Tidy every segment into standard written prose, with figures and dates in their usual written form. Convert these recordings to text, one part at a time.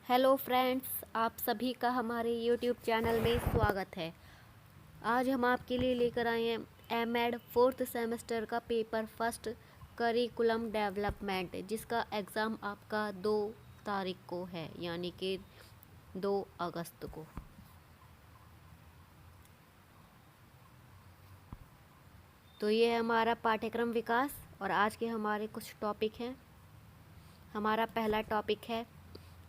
Hello friends, आप सभी का हमारे यूट्यूब चैनल में स्वागत है। आज हम आपके लिए लेकर आए हैं एमएड 4th सेमेस्टर का पेपर फर्स्ट करिकुलम डेवलपमेंट, जिसका एग्ज़ाम आपका 2 तारीख को है, यानी कि 2 अगस्त को। तो ये है हमारा पाठ्यक्रम विकास और आज के हमारे कुछ टॉपिक हैं। हमारा पहला टॉपिक है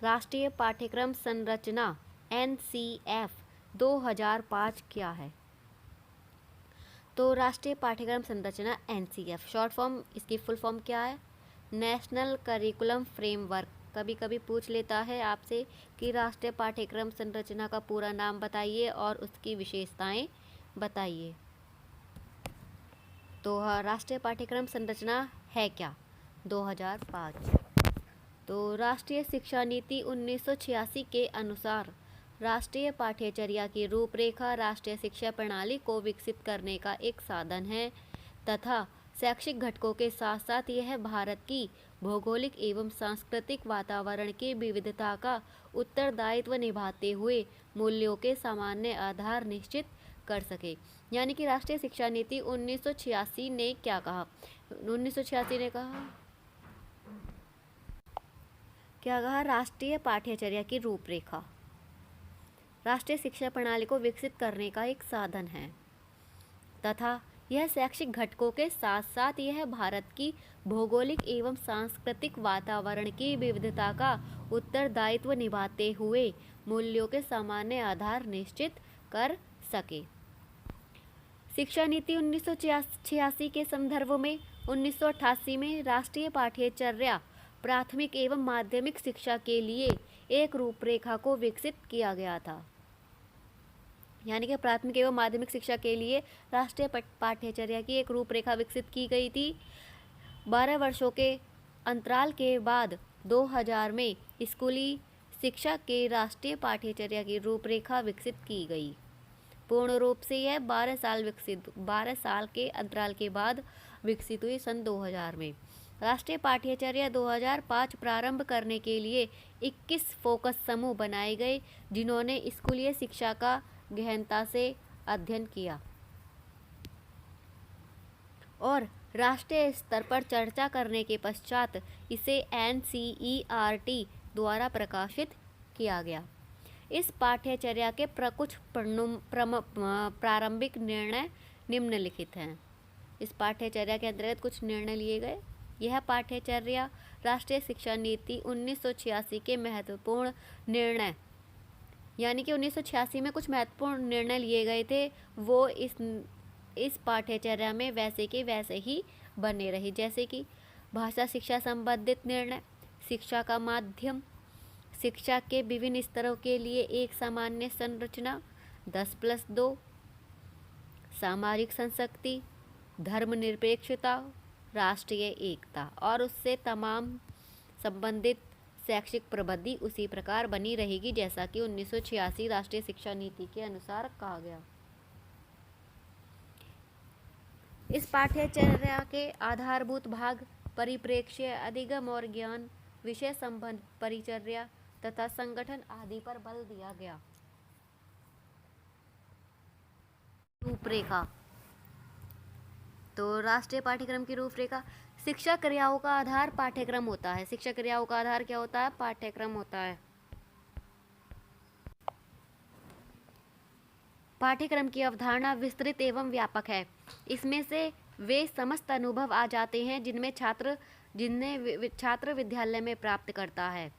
राष्ट्रीय पाठ्यक्रम संरचना NCF 2005 क्या है। तो राष्ट्रीय पाठ्यक्रम संरचना NCF शॉर्ट फॉर्म, इसकी फुल फॉर्म क्या है? National curriculum framework. कभी कभी पूछ लेता है आपसे कि राष्ट्रीय पाठ्यक्रम संरचना का पूरा नाम बताइए और उसकी विशेषताएं बताइए। तो राष्ट्रीय पाठ्यक्रम संरचना है क्या? 2005। तो राष्ट्रीय शिक्षा नीति 1986 के अनुसार राष्ट्रीय पाठ्यचर्या की रूपरेखा राष्ट्रीय शिक्षा प्रणाली को विकसित करने का एक साधन है तथा शैक्षिक घटकों के साथ साथ यह भारत की भौगोलिक एवं सांस्कृतिक वातावरण की विविधता का उत्तरदायित्व निभाते हुए मूल्यों के सामान्य आधार निश्चित कर सके। यानी कि राष्ट्रीय शिक्षा नीति 1986 ने क्या कहा? 1986 ने क्या कहा? राष्ट्रीय पाठ्यचर्या की रूपरेखा राष्ट्रीय शिक्षा प्रणाली को विकसित करने का एक साधन है तथा यह शैक्षिक घटकों के साथ साथ यह भारत की भौगोलिक एवं सांस्कृतिक वातावरण की विविधता का उत्तरदायित्व निभाते हुए मूल्यों के सामान्य आधार निश्चित कर सके। शिक्षा नीति 1986 के संदर्भ में 1988 में राष्ट्रीय पाठ्यचर्या प्राथमिक एवं माध्यमिक शिक्षा के लिए एक रूपरेखा को विकसित किया गया था। यानी कि प्राथमिक एवं माध्यमिक शिक्षा के लिए राष्ट्रीय पाठ्यचर्या की एक रूपरेखा विकसित की गई थी। 12 वर्षों के अंतराल के बाद 2000 में स्कूली शिक्षा के राष्ट्रीय पाठ्यचर्या की रूपरेखा विकसित की गई। पूर्ण रूप से यह 12 साल के अंतराल के बाद विकसित हुई सन 2000 में। राष्ट्रीय पाठ्यचर्या 2005 प्रारंभ करने के लिए 21 फोकस समूह बनाए गए, जिन्होंने स्कूलीय शिक्षा का गहनता से अध्ययन किया और राष्ट्रीय स्तर पर चर्चा करने के पश्चात इसे NCERT द्वारा प्रकाशित किया गया। इस पाठ्यचर्या के कुछ प्रारंभिक निर्णय निम्नलिखित हैं। इस पाठ्यचर्या के अंतर्गत कुछ निर्णय लिए गए। यह पाठ्यचर्या राष्ट्रीय शिक्षा नीति 1986 के महत्वपूर्ण निर्णय, यानी कि 1986 में कुछ महत्वपूर्ण निर्णय लिए गए थे, वो इस पाठ्यचर्या में वैसे के वैसे ही बने रहे। जैसे कि भाषा शिक्षा संबंधित निर्णय, शिक्षा का माध्यम, शिक्षा के विभिन्न स्तरों के लिए एक सामान्य संरचना, 10+2, सामाजिक संस्कृति, धर्मनिरपेक्षता, राष्ट्रीय एकता और उससे तमाम संबंधित शैक्षिक प्रबंधी उसी प्रकार बनी रहेगी जैसा कि 1986 राष्ट्रीय शिक्षा नीति के अनुसार कहा गया। इस पाठ्यचर्या के आधारभूत भाग परिप्रेक्ष्य, अधिगम और ज्ञान, विषय संबंध, परिचर्या तथा संगठन आदि पर बल दिया गया। रूपरेखा। तो राष्ट्रीय पाठ्यक्रम की रूपरेखा, शिक्षा क्रियाओं का आधार पाठ्यक्रम होता है। शिक्षा क्रियाओं का आधार क्या होता है? पाठ्यक्रम होता है। पाठ्यक्रम की अवधारणा विस्तृत एवं व्यापक है। इसमें से वे समस्त अनुभव आ जाते हैं जिन्हें छात्र विद्यालय में प्राप्त करता है।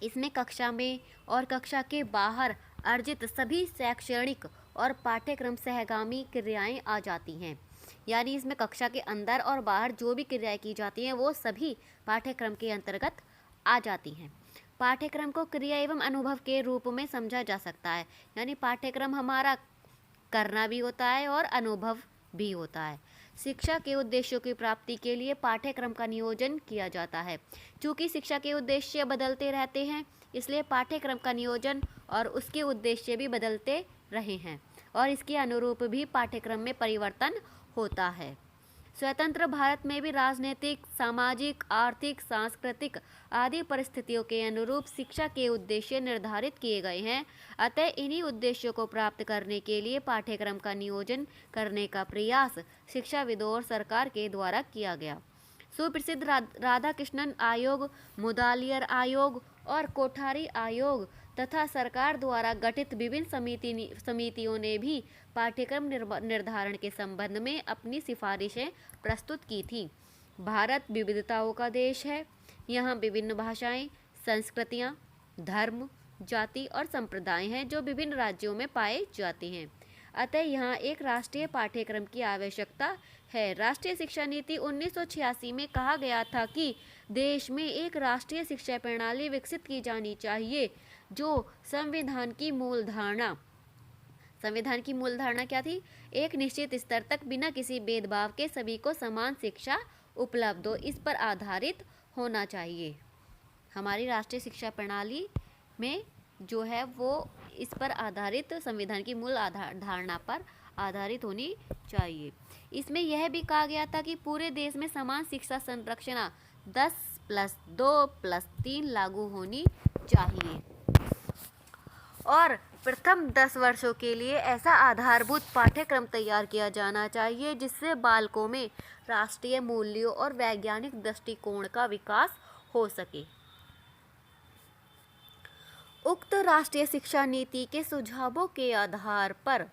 इसमें कक्षा में और कक्षा के बाहर अर्जित सभी शैक्षणिक और पाठ्यक्रम सहगामी क्रियाएं आ जाती हैं। यानी इसमें कक्षा के अंदर और बाहर जो भी क्रियाएं की जाती हैं वो सभी पाठ्यक्रम के अंतर्गत आ जाती हैं। पाठ्यक्रम को क्रिया एवं अनुभव के रूप में समझा जा सकता है। यानी पाठ्यक्रम हमारा करना भी होता है और अनुभव भी होता है। शिक्षा के उद्देश्यों की प्राप्ति के लिए पाठ्यक्रम का नियोजन किया जाता है। चूँकि शिक्षा के उद्देश्य बदलते रहते हैं, इसलिए पाठ्यक्रम का नियोजन और उसके उद्देश्य भी बदलते रहे हैं और इसके अनुरूप भी पाठ्यक्रम में परिवर्तन होता है। स्वतंत्र भारत में भी राजनीतिक, सामाजिक, आर्थिक, सांस्कृतिक आदि परिस्थितियों के अनुरूप शिक्षा के उद्देश्य निर्धारित किए गए हैं। अतः इन्हीं उद्देश्यों को प्राप्त करने के लिए पाठ्यक्रम का नियोजन करने का प्रयास शिक्षाविदों और सरकार के द्वारा किया गया। सुप्रसिद्ध राधाकृष्णन आयोग, मुदालियर आयोग और कोठारी आयोग तथा सरकार द्वारा गठित विभिन्न समितियों ने भी पाठ्यक्रम निर्धारण के संबंध में अपनी सिफारिशें प्रस्तुत की थी। भारत विविधताओं का देश है। यहाँ विभिन्न भाषाएं, संस्कृतियाँ, धर्म, जाति और संप्रदाय हैं जो विभिन्न राज्यों में पाए जाते हैं। अतः यहाँ एक राष्ट्रीय पाठ्यक्रम की आवश्यकता है। राष्ट्रीय शिक्षा नीति 1986 में कहा गया था कि देश में एक राष्ट्रीय शिक्षा प्रणाली विकसित की जानी चाहिए जो संविधान की मूल धारणा क्या थी? एक निश्चित स्तर तक बिना किसी भेदभाव के सभी को समान शिक्षा उपलब्ध हो, इस पर आधारित होना चाहिए। हमारी राष्ट्रीय शिक्षा प्रणाली में जो है वो इस पर आधारित, संविधान की मूल धारणा पर आधारित होनी चाहिए। इसमें यह भी कहा गया था कि पूरे देश में समान शिक्षा संरक्षण 10+2+3 लागू होनी चाहिए और प्रथम 10 वर्षों के लिए ऐसा आधारभूत पाठ्यक्रम तैयार किया जाना चाहिए जिससे बालकों में राष्ट्रीय मूल्यों और वैज्ञानिक दृष्टिकोण का विकास हो सके। उक्त राष्ट्रीय शिक्षा नीति के सुझावों के आधार पर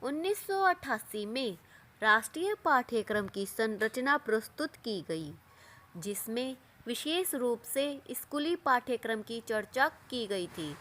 1988 में राष्ट्रीय पाठ्यक्रम की संरचना प्रस्तुत की गई, जिसमें विशेष रूप से स्कूली पाठ्यक्रम की चर्चा की गई थी।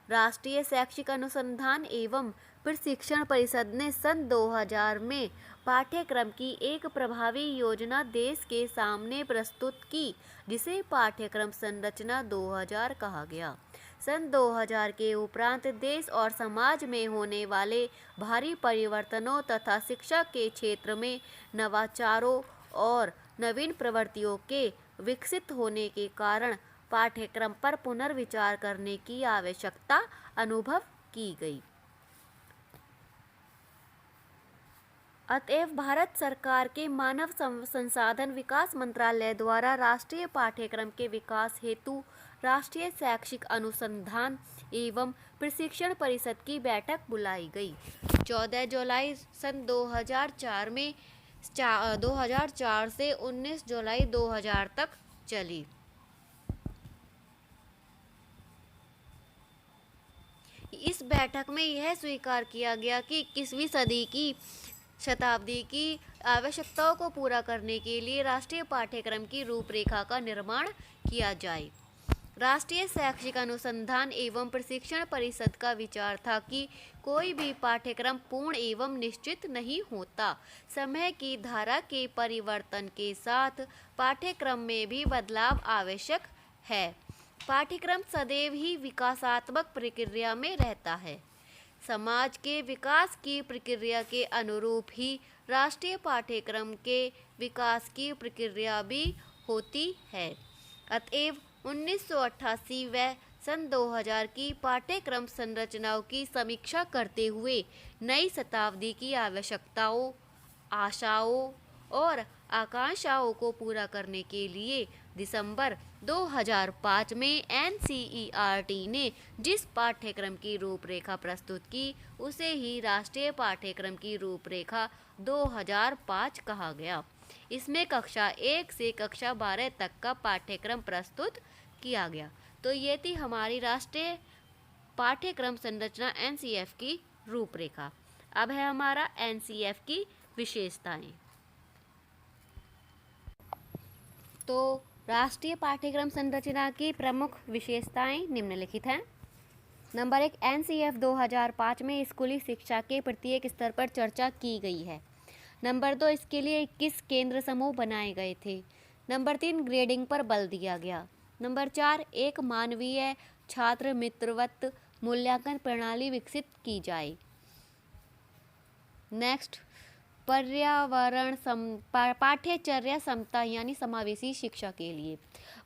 राष्ट्रीय शैक्षिक अनुसंधान एवं प्रशिक्षण परिषद ने सन 2000 में पाठ्यक्रम की एक प्रभावी योजना देश के सामने प्रस्तुत की, जिसे पाठ्यक्रम संरचना 2000 कहा गया। सन 2000 के उपरांत देश और समाज में होने वाले भारी परिवर्तनों तथा शिक्षा के क्षेत्र में नवाचारों और नवीन प्रवृत्तियों के विकसित होने के कारण पाठ्यक्रम पर पुनर्विचार करने की आवश्यकता अनुभव की गई। अतएव भारत सरकार के मानव संसाधन विकास मंत्रालय द्वारा राष्ट्रीय पाठ्यक्रम के विकास हेतु राष्ट्रीय शैक्षिक अनुसंधान एवं प्रशिक्षण परिषद की बैठक बुलाई गई। 14 जुलाई सन 2004 में 2004 से 19 जुलाई 2000 तक चली। इस बैठक में यह स्वीकार किया गया कि 21वीं सदी की शताब्दी की आवश्यकताओं को पूरा करने के लिए राष्ट्रीय पाठ्यक्रम की रूपरेखा का निर्माण किया जाए। राष्ट्रीय शैक्षिक अनुसंधान एवं प्रशिक्षण परिषद का विचार था कि कोई भी पाठ्यक्रम पूर्ण एवं निश्चित नहीं होता। समय की धारा के परिवर्तन के साथ पाठ्यक्रम में भी बदलाव आवश्यक है। पाठ्यक्रम सदैव ही विकासात्मक प्रक्रिया में रहता है। समाज के विकास की प्रक्रिया के अनुरूप ही राष्ट्रीय पाठ्यक्रम के विकास की प्रक्रिया भी होती है। अतएव 1988 व सन 2000 की पाठ्यक्रम संरचनाओं की समीक्षा करते हुए नई शताब्दी की आवश्यकताओं, आशाओं और आकांक्षाओं को पूरा करने के लिए दिसंबर 2005 में NCERT ने जिस पाठ्यक्रम की रूपरेखा प्रस्तुत की उसे ही राष्ट्रीय पाठ्यक्रम की रूपरेखा 2005 कहा गया। इसमें कक्षा 1 से कक्षा 12 तक का पाठ्यक्रम प्रस्तुत किया गया। तो ये थी हमारी राष्ट्रीय पाठ्यक्रम संरचना NCF की रूपरेखा। अब है हमारा NCF की विशेषताएं। तो राष्ट्रीय पाठ्यक्रम संरचना की प्रमुख विशेषताएं निम्नलिखित हैं। नंबर 1, NCF 2005 में स्कूली शिक्षा के प्रत्येक स्तर पर चर्चा की गई है। नंबर 2, इसके लिए 21 केंद्र समूह बनाए गए थे। नंबर 3, ग्रेडिंग पर बल दिया गया। नंबर 4, एक मानवीय छात्र मित्रवत मूल्यांकन प्रणाली विकसित की जाए। नेक्स्ट, पर्यावरण पाठ्यचर्या समता यानी समावेशी शिक्षा के लिए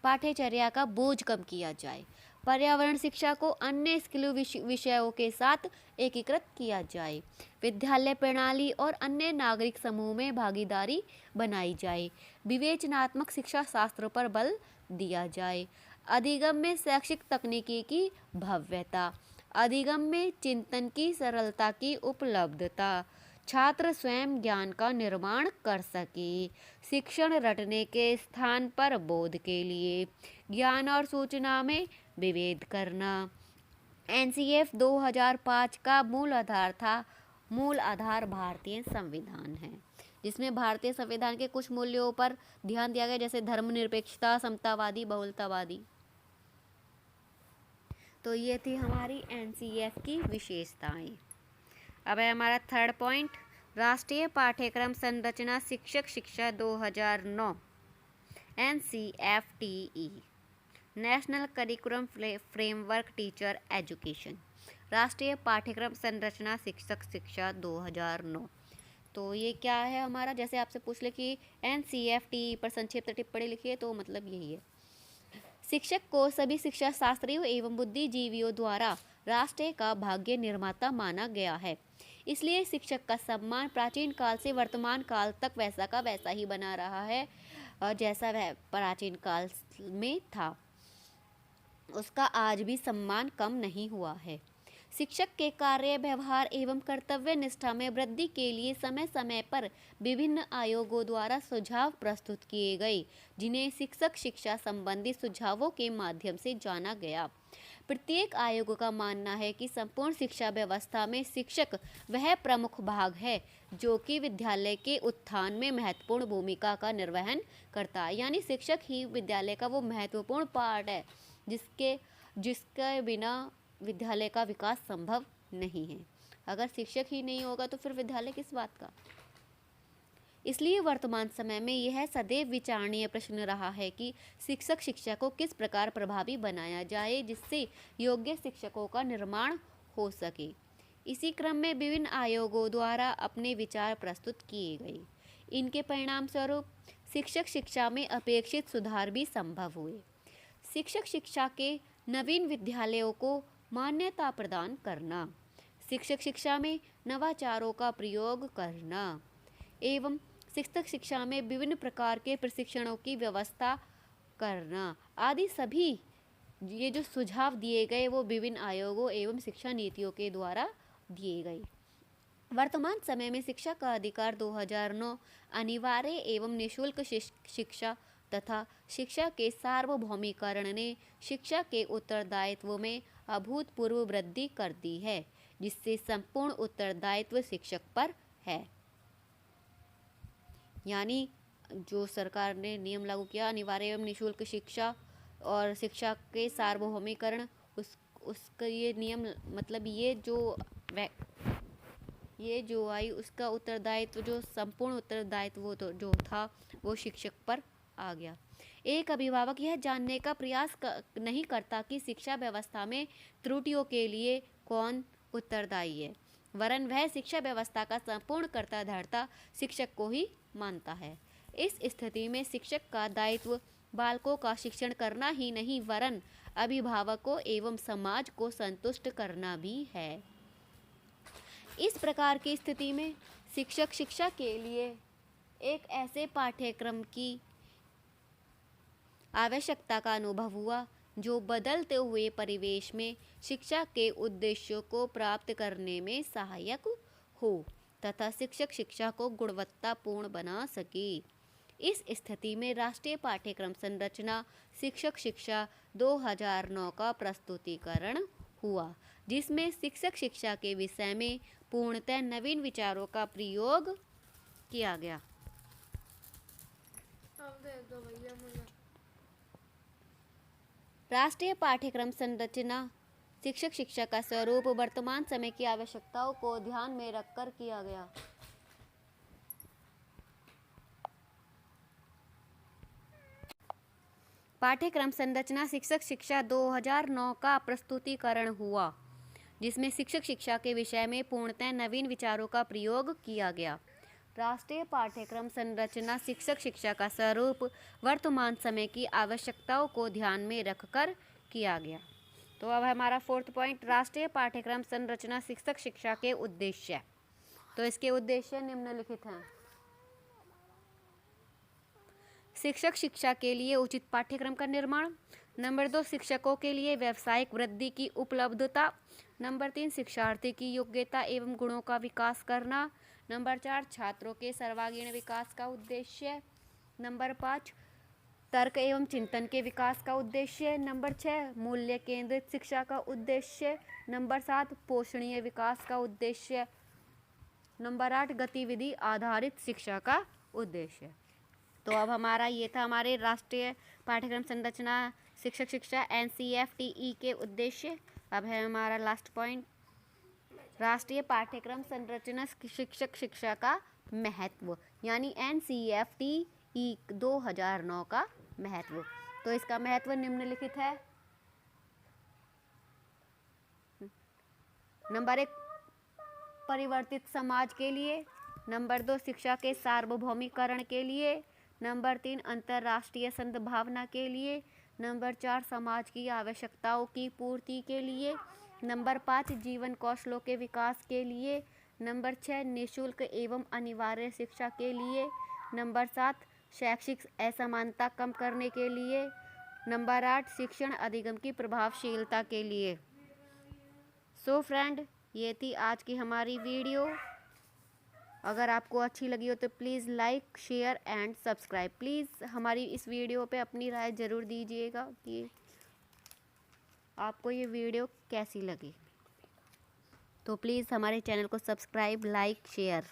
पाठ्यचर्या का बोझ कम किया जाए। पर्यावरण शिक्षा को अन्य स्किल विषयों के साथ एकीकृत किया जाए। विद्यालय प्रणाली और अन्य नागरिक समूह में भागीदारी बनाई जाए। विवेचनात्मक शिक्षा शास्त्र पर बल दिया जाए। अधिगम में शैक्षिक तकनीकी की भव्यता। अधिगम में चिंतन की सरलता की उपलब्धता। छात्र स्वयं ज्ञान का निर्माण कर सके। शिक्षण रटने के स्थान पर बोध के लिए। ज्ञान और सूचना में विभेद करना। एनसीएफ 2005 का मूल आधार भारतीय संविधान है, जिसमें भारतीय संविधान के कुछ मूल्यों पर ध्यान दिया गया, जैसे धर्मनिरपेक्षता, समतावादी, बहुलतावादी। तो ये थी हमारी एनसीएफ की विशेषताएं। अब है हमारा थर्ड पॉइंट, राष्ट्रीय पाठ्यक्रम संरचना शिक्षक शिक्षा 2009 NCFTE national curriculum framework teacher education. राष्ट्रीय पाठ्यक्रम संरचना शिक्षक शिक्षा 2009। तो ये क्या है हमारा, जैसे आपसे पूछ ले कि NCFTE पर संक्षिप्त टिप्पणी लिखिए, तो मतलब यही है। शिक्षक को सभी शिक्षा शास्त्रियों एवं बुद्धिजीवियों द्वारा राष्ट्र का भाग्य निर्माता माना गया है। इसलिए शिक्षक का सम्मान प्राचीन काल से वर्तमान काल तक वैसा का वैसा ही बना रहा है, और जैसा वह प्राचीन काल में था उसका आज भी सम्मान कम नहीं हुआ है। शिक्षक के कार्य, व्यवहार एवं कर्तव्य निष्ठा में वृद्धि के लिए समय समय पर विभिन्न आयोगों द्वारा सुझाव प्रस्तुत किए गए, जिन्हें शिक्षक शिक्षा संबंधी सुझावों के माध्यम से जाना गया। प्रत्येक आयोग का मानना है कि संपूर्ण शिक्षा व्यवस्था में शिक्षक वह प्रमुख भाग है जो कि विद्यालय के उत्थान में महत्वपूर्ण भूमिका का निर्वहन करता है। यानी शिक्षक ही विद्यालय का वो महत्वपूर्ण पार्ट है जिसके बिना विद्यालय का विकास संभव नहीं है। अगर शिक्षक ही नहीं होगा तो फिर विद्यालय किस बात का। इसलिए वर्तमान समय में यह सदैव विचारणीय प्रश्न रहा है कि शिक्षक शिक्षा को किस प्रकार प्रभावी बनाया जाए जिससे योग्य शिक्षकों का निर्माण हो सके। इसी क्रम में विभिन्न आयोगों द्वारा अपने विचार प्रस्तुत किए गए। इनके परिणाम स्वरूप शिक्षक शिक्षा में अपेक्षित सुधार भी संभव हुए। शिक्षक शिक्षा के नवीन विद्यालयों को मान्यता प्रदान करना, शिक्षक शिक्षा में नवाचारों का प्रयोग करना एवं शिक्षक शिक्षा में विभिन्न प्रकार के प्रशिक्षणों की व्यवस्था करना आदि सभी ये जो सुझाव दिए गए वो विभिन्न आयोगों एवं शिक्षा नीतियों के द्वारा दिए गए। वर्तमान समय में शिक्षा का अधिकार 2009 अनिवार्य एवं निःशुल्क शिक्षा तथा शिक्षा के सार्वभौमिकरण ने शिक्षा के उत्तरदायित्व में अभूतपूर्व वृद्धि कर दी है, जिससे संपूर्ण उत्तरदायित्व शिक्षक पर है। यानी जो सरकार ने नियम लागू किया, अनिवार्य एवं निःशुल्क शिक्षा और शिक्षा के सार्वभौमिकरण, उसका ये नियम मतलब ये जो आई उसका उत्तरदायित्व, जो संपूर्ण उत्तरदायित्व जो था वो शिक्षक पर आ गया। एक अभिभावक यह जानने का प्रयास नहीं करता कि शिक्षा व्यवस्था में त्रुटियों के लिए कौन उत्तरदायी है, वरन वह शिक्षा व्यवस्था का संपूर्ण कर्ता धर्ता शिक्षक को ही मानता है। इस स्थिति में शिक्षक का दायित्व बालकों का शिक्षण करना ही नहीं वरन अभिभावकों एवं समाज को संतुष्ट करना भी है। इस प्रकार की स्थिति में शिक्षक शिक्षा के लिए एक ऐसे पाठ्यक्रम की आवश्यकता का अनुभव हुआ जो बदलते हुए परिवेश में शिक्षा के उद्देश्यों को प्राप्त करने में सहायक हो तथा शिक्षक शिक्षा को गुणवत्तापूर्ण बना सके। इस स्थिति में राष्ट्रीय पाठ्यक्रम संरचना शिक्षक शिक्षा 2009 का प्रस्तुतिकरण हुआ, जिसमें शिक्षक शिक्षा के विषय में पूर्णतः नवीन विचारों का प्रयोग किया गया। राष्ट्रीय पाठ्यक्रम संरचना शिक्षक शिक्षा का स्वरूप वर्तमान समय की आवश्यकताओं को ध्यान में रखकर किया गया। पाठ्यक्रम संरचना शिक्षक शिक्षा 2009 का प्रस्तुतिकरण हुआ, जिसमें शिक्षक शिक्षा के विषय में पूर्णतः नवीन विचारों का प्रयोग किया गया। राष्ट्रीय पाठ्यक्रम संरचना शिक्षक शिक्षा का स्वरूप वर्तमान समय की आवश्यकताओं को ध्यान में रखकर किया गया। तो अब हमारा 4th पॉइंट, राष्ट्रीय पाठ्यक्रम संरचना शिक्षक शिक्षा के उद्देश्य। तो इसके उद्देश्य निम्नलिखित हैं। शिक्षक शिक्षा के लिए उचित पाठ्यक्रम का निर्माण। नंबर 2, शिक्षकों के लिए व्यावसायिक वृद्धि की उपलब्धता। नंबर 3, शिक्षार्थी की योग्यता एवं गुणों का विकास करना। नंबर 4, छात्रों के सर्वांगीण विकास का उद्देश्य। नंबर 5, तर्क एवं चिंतन के विकास का उद्देश्य। नंबर 6, मूल्य केंद्रित शिक्षा का उद्देश्य। नंबर 7, पोषणीय विकास का उद्देश्य। नंबर 8, गतिविधि आधारित शिक्षा का उद्देश्य। तो अब हमारा ये था हमारे राष्ट्रीय पाठ्यक्रम संरचना शिक्षक शिक्षा NCFTE के उद्देश्य। अब है हमारा लास्ट पॉइंट, राष्ट्रीय पाठ्यक्रम संरचना शिक्षक शिक्षा का महत्व, यानी NCFTE 2009 का महत्व। तो इसका महत्व निम्नलिखित है। नंबर 1, परिवर्तित समाज के लिए। नंबर 2, शिक्षा के सार्वभौमिकरण के लिए। नंबर 3, अंतर्राष्ट्रीय सद्भावना के लिए। नंबर 4, समाज की आवश्यकताओं की पूर्ति के लिए। नंबर 5, जीवन कौशलों के विकास के लिए। नंबर 6, निःशुल्क एवं अनिवार्य शिक्षा के लिए। नंबर 7, शैक्षिक असमानता कम करने के लिए। नंबर 8, शिक्षण अधिगम की प्रभावशीलता के लिए। सो फ्रेंड, ये थी आज की हमारी वीडियो। अगर आपको अच्छी लगी हो तो please like, share and subscribe. Please हमारी इस वीडियो पे अपनी राय ज़रूर दीजिएगा कि आपको ये वीडियो कैसी लगी। तो प्लीज़ हमारे चैनल को सब्सक्राइब, लाइक, शेयर।